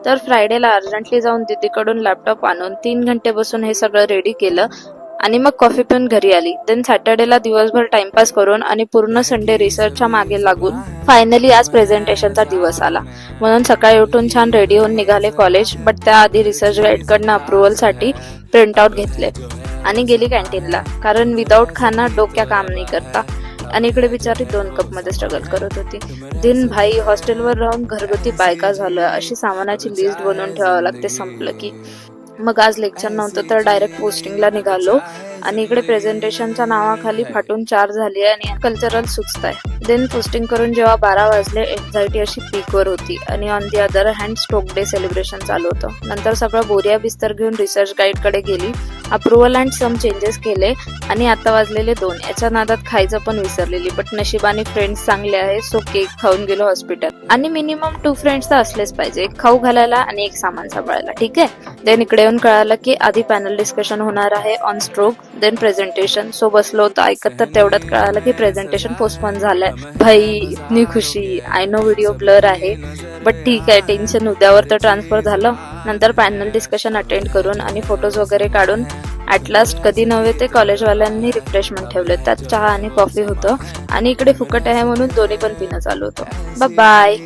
तर फ्रायडेला अर्जंटली जाऊन दीदीकडून लॅपटॉप आणून 3 घंटे बसून हे सगळं रेडी केलं आणि मग कॉफी पिऊन घरी आली. देन सॅटर्डेला दिवसभर टाइमपास करून आणि पूर्ण संडे रिसर्चच्या मागे लागून फायनली आज प्रेझेंटेशनचा दिवस आला. म्हणून सकाळी उठून छान रेडी होऊन निघाले कॉलेज. बट त्याआधी रिसर्च गाईडकडनं अप्रुव्हलसाठी प्रिंटआउट घेतले आणि गेली कॅन्टीनला, कारण विदाऊट खाना डोक्या काम नाही करता. आणि इकडे बिचारी 2 कप मध्ये स्ट्रगल करत होती. दिन भाई हॉस्टेलवर राहून घरगुती बायका झालं अशी सामानाची लिस्ट बनवून ठेवावं लागते संपलं की. मग आज लेक्चर नव्हतं तर डायरेक्ट पोस्टिंगला निघालो आणि इकडे प्रेझेंटेशनच्या नावाखाली फाटून 4 झाली आणि कल्चरल सुचताय. देन पोस्टिंग करून जेव्हा 12 वाजले एन्झायटी अशी पीकवर होती आणि on the other hand stroke day celebration चालू होतं. नंतर सगळं बोरिया बिस्तर घेऊन रिसर्च गाईड कडे गेली, अप्रुव्हल अँड सम चेंजेस केले आणि आता वाजलेले 2. याच्या नादात खायचं पण विसरलेली. बट नशिबाने फ्रेंड्स चांगले आहे सो केक खाऊन गेलो हॉस्पिटल. आणि मिनिमम 2 फ्रेंड्स तर असलेच पाहिजे, एक खाऊ घालायला आणि एक सामान सांभाळायला. ठीक आहे. देन इकडे येऊन कळालं की आधी पॅनल डिस्कशन होणार आहे on stroke, then presentation. So बसलो होतो ऐकत, तर तेवढ्यात कळालं की प्रेझेंटेशन पोस्टपोन झालंय. भाई इतनी खुशी. आय नो व्हिडिओ ब्लर आहे बट ठीक आहे, टेन्शन उद्यावर तर ट्रान्सफर झालं. नंतर पॅनल डिस्कशन अटेंड करून आणि फोटोज वगैरे काढून ऍट लास्ट कधी नव्हे ते कॉलेजवाल्यांनी रिफ्रेशमेंट ठेवले. त्यात चहा आणि कॉफी होतं आणि इकडे फुकट आहे म्हणून दोन्ही पण पिणं चालू होतं. बाय.